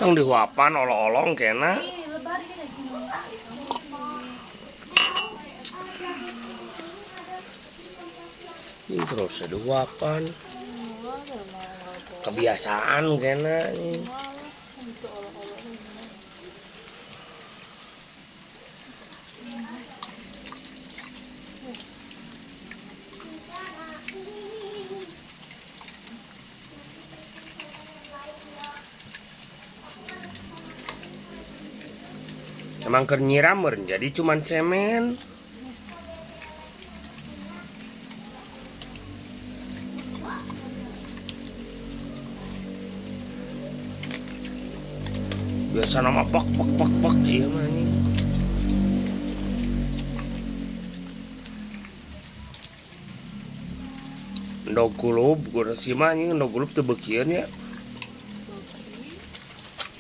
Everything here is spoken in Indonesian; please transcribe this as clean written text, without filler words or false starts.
Tong dihuapan olong-olong kena. Ini terus dihuapan. Kebiasaan kena ini. Emang keur nyiram meureun jadi cuman cemen. Biasa nama pak ieu mah anjing. Endog kulup, gua si mah anjing endog kulup teu beukieun ya.